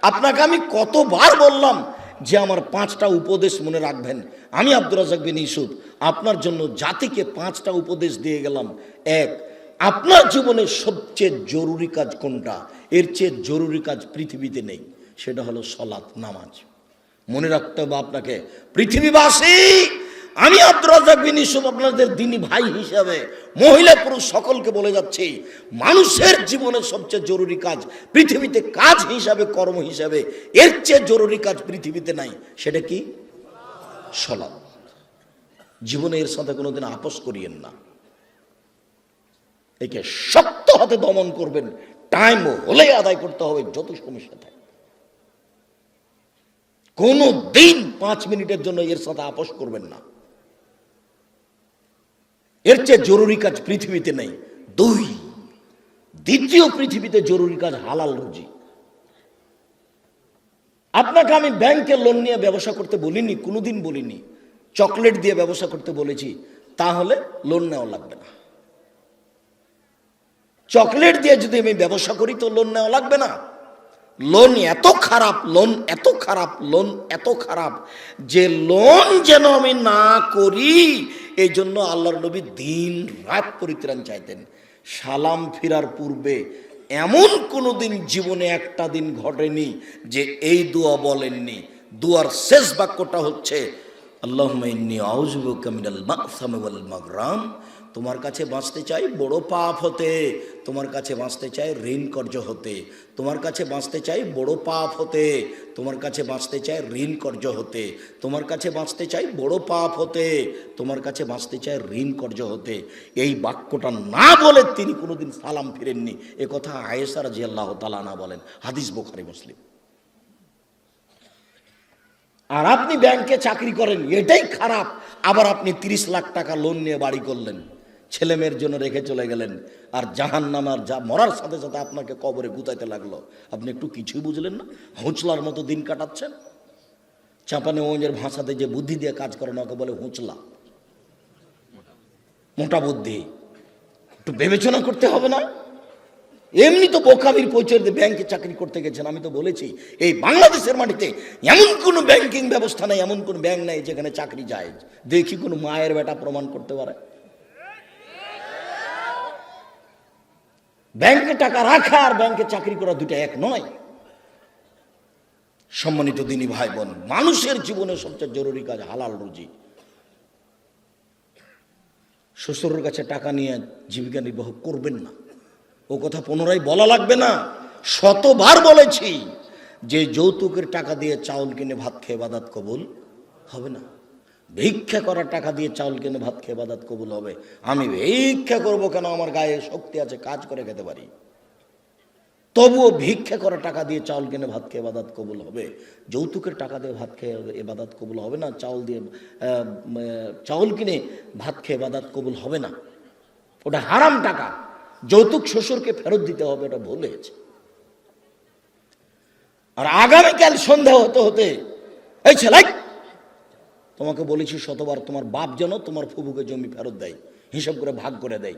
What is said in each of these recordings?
আপনাকে আমি কতবার বললাম যে আমার 5টা উপদেশ মনে রাখবেন। আমি আব্দুর রাজ্জাক বিন ইউসুফ আপনার জন্য জাতিকে 5টা উপদেশ দিয়ে গেলাম। এক, আপনার জীবনের সবচেয়ে জরুরি কাজ কোনটা? এর চেয়ে জরুরি কাজ পৃথিবীতে নেই, সেটা হলো সালাত, নামাজ। মনে রাখতে হবে আপনাকে। পৃথিবীবাসী, আমি আব্দুর রাজ্জাক বিন ইউসুফ আপনাদের দ্বীনি ভাই হিসাবে মহিলা পুরুষ সকলকে বলে যাচ্ছি, মানুষের জীবনের সবচেয়ে জরুরি কাজ পৃথিবীতে, কাজ হিসাবে, কর্ম হিসাবে এর চেয়ে জরুরি কাজ পৃথিবীতে নাই। সেটা কি? সালাত। জীবনে এর সাথে কোনোদিন আপোষ করিয়েন না। একে শক্ত হাতে দমন করবেন, টাইম হলে আদায় করতে হবে, যত সমস্যা থাকে। কোনো দিন 5 মিনিটের জন্য এর সাথে আপোষ করবেন না। এর চেয়ে জরুরি কাজ পৃথিবীতে নেই। 2, দ্বিতীয় পৃথিবীতে জরুরি কাজ হালাল রুজি। আপনাকে আমি ব্যাংকে লোন নিয়ে ব্যবসা করতে বলিনি, কোনোদিন বলিনি। চকলেট দিয়ে ব্যবসা করতে বলেছি, তাহলে লোন নেওয়া লাগবে না। চকলেট দিয়ে যদি আমি ব্যবসা করি তো লোন নেওয়া লাগবে না। লোন এত খারাপ, লোন এত খারাপ, লোন এত খারাপ যে লোন যেন আমি না করি, এই জন্য আল্লাহর নবী দিন রাত পরিত্রাণ চাইতেন। সালাম ফিরার পূর্বে এমন কোনো দিন জীবনে একটা দিন ঘটেনি যে এই দোয়া বলেননি। দোয়ার শেষ বাক্যটা হচ্ছে আল্লাহুম্মা ইন্নী আউযু বিকা মিনাল মা'সামি ওয়াল মাগরাম। তোমার কাছে বাঁচতে চাই বড় পাপ হতে, তোমার কাছে বাঁচতে চাই ঋণ কর্য হতে, তোমার কাছে বাঁচতে চাই বড় পাপ হতে, তোমার কাছে বাঁচতে চাই ঋণ কর্য হতে, তোমার কাছে বাঁচতে চাই বড় পাপ হতে, তোমার কাছে বাঁচতে চাই ঋণ কর্য হতে। এই বাক্যটা না বলে তিনি কোনোদিন সালাম ফিরেননি। এ কথা আয়েশা রাদিয়াল্লাহু তাআলা আনহা বলেন, হাদিস বুখারী মুসলিম। আর আপনি ব্যাংকে চাকরি করেন, এটাই খারাপ। আবার আপনি 30 লাখ টাকা লোন নিয়ে বাড়ি করলেন, ছেলে মেয়ের জন্য রেখে চলে গেলেন, আর জাহান্নামার যা মরার সাথে সাথে আপনাকে কবরে গুতাইতে লাগলো। আপনি একটু কিছুই বুঝলেন না, হুঁচলার মতো দিন কাটাচ্ছেন। চাঁপানেগঞ্জের ভাষাতে যে বুদ্ধি দিয়ে কাজ করে না, ওকে বলে হুঁচলা, মোটা বুদ্ধি। একটু বিবেচনা করতে হবে না? এমনি তো বোকামির পরিচয় দিয়ে ব্যাংকে চাকরি করতে গেছেন। আমি তো বলেছি এই বাংলাদেশের মাটিতে এমন কোনো ব্যাংকিং ব্যবস্থা নেই, এমন কোন ব্যাংক নেই যেখানে চাকরি যায়। দেখি কোন মায়ের বেটা প্রমাণ করতে পারে। ব্যাংকে টাকা রাখা আর ব্যাংকে চাকরি করা দুটো এক নয়। সম্মানিত দিনী ভাই বোন, মানুষের জীবনে সবচেয়ে জরুরি কাজ হালাল রুজি। শ্বশুরের কাছে টাকা নিয়ে জীবিকা নির্বাহ করবেন না, ও কথা পুনরায় বলা লাগবে না। শতবার বলেছি যে যৌতুকের টাকা দিয়ে চাউল কিনে ভাত খেয়ে ইবাদত কবুল হবে না। ভিক্ষা করার টাকা দিয়ে চাউল কিনে ভাত খেয়ে ইবাদত কবুল হবে। আমি ভিক্ষা করব কেন? আমার গায়ে শক্তি আছে, কাজ করে খেতে পারি। তবুও ভিক্ষা করার টাকা দিয়ে চাউল কিনে ভাত খেয়ে ইবাদত কবুল হবে। যৌতুকের টাকা দিয়ে ভাত খেয়ে ইবাদত কবুল হবে না। চাউল কিনে ভাত খেয়ে ইবাদত কবুল হবে না। ওটা হারাম টাকা। যৌতুক শ্বশুরকে ফেরত দিতে হবে, এটা ভুল হয়েছে। আর আগামীকাল সন্ধ্যা হতে হতে, এই ছেলে, তোমাকে বলেছি শতবার, তোমার বাপ যেন তোমার ফুফুকে জমি ফেরত দেয়, হিসাব করে ভাগ করে দেয়।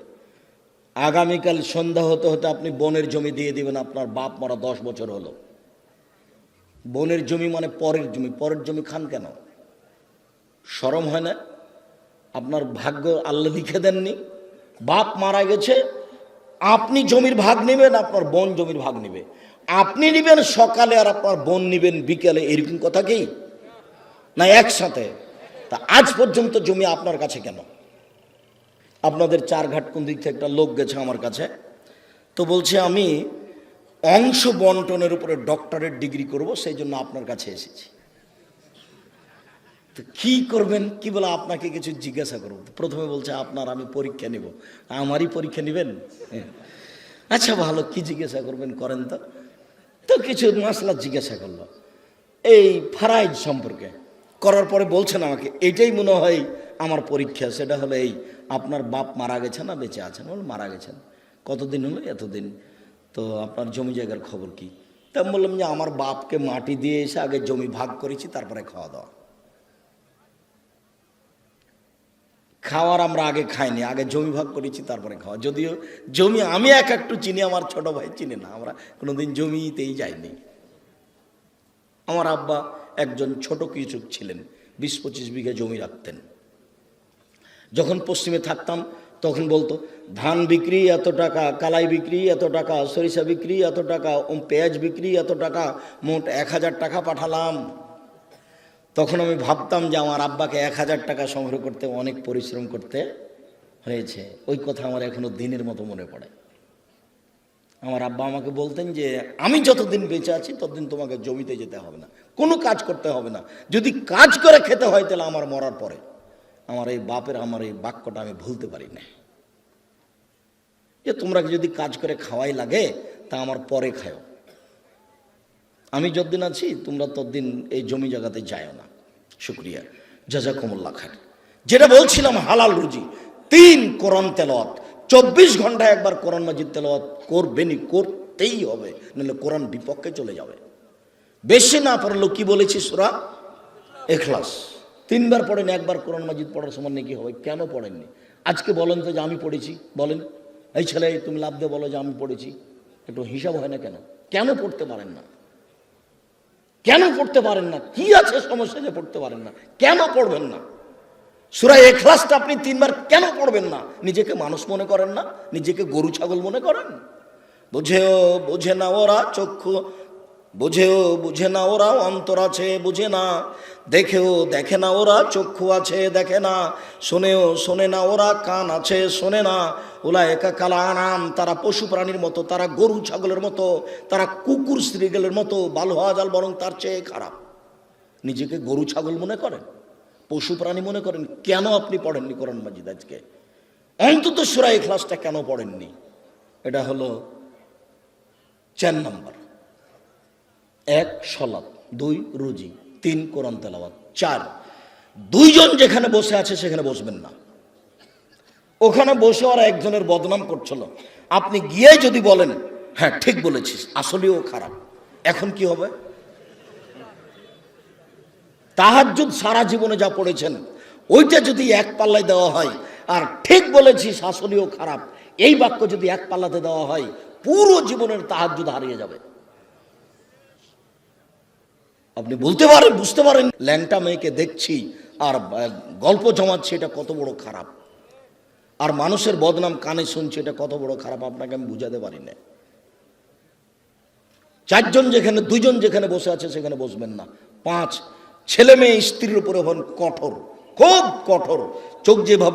আগামীকাল সন্ধ্যা হতে হতে আপনি বোনের জমি দিয়ে দিবেন। আপনার বাপ মরা 10 বছর হলো। বোনের জমি মানে পরের জমি। পরের জমি খান কেন? শরম হয় না? আপনার ভাগ্য আল্লাহ লিখে দেননি? বাপ মারা গেছে, আপনি জমির ভাগ নেবেন, আপনার বোন জমির ভাগ নেবে। আপনি নেবেন সকালে আর আপনার বোন নেবেন বিকেলে, এরকম কথা কি না? একসাথে। তা আজ পর্যন্ত জমি আপনার কাছে কেন? আপনাদের 4 ঘাট কোন দিক থেকে একটা লোক গেছে আমার কাছে, তো বলছে আমি অংশ বন্টনের উপরে ডক্টরেট ডিগ্রি করব, সেই জন্য আপনার কাছে এসেছি। তো কি করবেন? কি বলে আপনাকে কিছু জিজ্ঞাসা করব। প্রথমে বলছে আপনার আমি পরীক্ষা নিব। আমারই পরীক্ষা নেবেন? আচ্ছা ভালো, কি জিজ্ঞাসা করবেন করেন তো। তো কিছু মাসলা জিজ্ঞাসা করলো এই ফারাইজ সম্পর্কে। করার পরে বলছেন আমাকে এটাই মনে হয় আমার পরীক্ষা। সেটা হলো এই, আপনার বাপ মারা গেছে না বেঁচে আছেন? বলে মারা গেছেন। কতদিন হলো? এতদিন। তো আপনার জমি জায়গার খবর কি? তা আমি বললাম যে আমার বাপকে মাটি দিয়ে এসে আগে জমি ভাগ করেছি, তারপরে খাওয়া দাওয়া। খাওয়ার আমরা আগে খাইনি, আগে জমি ভাগ করেছি তারপরে খাওয়া। যদিও জমি আমি একটু চিনি, আমার ছোট ভাই চিনি না। আমরা কোনোদিন জমিতেই যাইনি। আমার আব্বা একজন ছোট কৃষক ছিলেন, 20-25 বিঘা জমি রাখতেন। যখন পশ্চিমে থাকতাম তখন বলতো ধান বিক্রি এত টাকা, কালাই বিক্রি এত টাকা, সরিষা বিক্রি এত টাকা, পেঁয়াজ বিক্রি এত টাকা, মোট 1000 টাকা পাঠালাম। তখন আমি ভাবতাম যে আমার আব্বাকে 1000 টাকা সংগ্রহ করতে অনেক পরিশ্রম করতে হয়েছে। ওই কথা আমার এখনো দিনের মতো মনে পড়ে। আমার আব্বা আমাকে বলতেন যে আমি যতদিন বেঁচে আছি ততদিন তোমাকে জমিতে যেতে হবে না, কোনো কাজ করতে হবে না, যদি কাজ করে খেতে হয় তাহলে আমার মরার পরে। আমার এই বাপের আমার এই বাক্যটা আমি ভুলতে পারি না, যে তোমরা যদি কাজ করে খাওয়াই লাগে তা আমার পরে খাও, আমি যতদিন আছি তোমরা ততদিন এই জমি জায়গাতে যাও না। শুকরিয়া, জাযাকুমুল্লাহ খায়র। যেটা বলছিলাম হালাল রুজি, 3 কোরআন তেলাওয়াত, 24 ঘন্টায় একবার কোরআন মাজিদ তেলাওয়াত করবেনই, করতেই হবে, নাহলে কোরআন বিপক্ষে চলে যাবে। বেশি না পড়লেও কি বলেছি সূরা ইখলাস 3 বার পড়েন, একবার কোরআন মাজিদ পড়ার সমান নাকি হবে। কেন পড়েননি আজকে বলেন তো যে আমি পড়েছি? বলেন, এই ছেলে তুমি লাভ দিয়ে বলো যে আমি পড়েছি, একটু হিসাব হয় না কেন? কেন পড়তে পারেন না? কেন পড়তে পারেন না? কি আছে সমস্যা যে পড়তে পারেন না? কেন পড়বেন না? সূরা ইখলাসটা আপনি 3 বার কেন পড়বেন না? নিজেকে মানুষ মনে করেন না? নিজেকে গরু ছাগল মনে করেন? বুঝেও বুঝে না ওরা চক্ষু, বুঝেও বুঝে না ওরা অন্তর আছে বুঝে না, দেখেও দেখে না ওরা চক্ষু আছে দেখে না, শোনেও শোনে না ওরা কান আছে শোনে না। উলায়েকা কাল আনাম, তারা পশু প্রাণীর মতো, তারা গরু ছাগলের মতো, তারা কুকুর শ্রীগলের মতো, বাল হওয়া জাল বরং তার চেয়ে খারাপ। নিজেকে গরু ছাগল মনে করেন, পশু প্রাণী মনে করেন? কেন আপনি পড়েননি কোরআন মাজিদ আজকে? অন্তত সূরা ইখলাসটা কেন পড়েননি? এটা হলো 4 নম্বর। 1 সালাত, 2 রুজি, 3 কোরআন তেলাওয়াত, 4 দুইজন যেখানে বসে আছে সেখানে বসবেন না। ওখানে বসে ওরা একজনের বদনাম করছিল, আপনি গিয়ে যদি বলেন হ্যাঁ ঠিক বলেছিস, আসলেও খারাপ, এখন কি হবে? তাহাজ্জুদ সারা জীবনে যা পড়েছেন ওইটা যদি এক পাল্লায় দেওয়া হয়, আর ঠিক বলেছিস আসলেও খারাপ এই বাক্য যদি এক পাল্লাতে দেওয়া হয়, পুরো জীবনের তাহাজ্জুদ হারিয়ে যাবে। আপনি বলতে পারেন, বুঝতে পারেন ল্যাংটা মেয়েকে দেখছি আর গল্প জমাচ্ছি, এটা কত বড় খারাপ, আর মানুষের বদনাম কানে শুনছি, এটা কত বড় খারাপ, আপনাকে আমি বুঝাতে পারি না। 4 জন যেখানে, 2 জন যেখানে বসে আছে সেখানে বসবেন না। 5 ছেলে মেয়ে স্ত্রীর উপরে হন কঠোর, খুব কঠোর, চোখ যেভাবে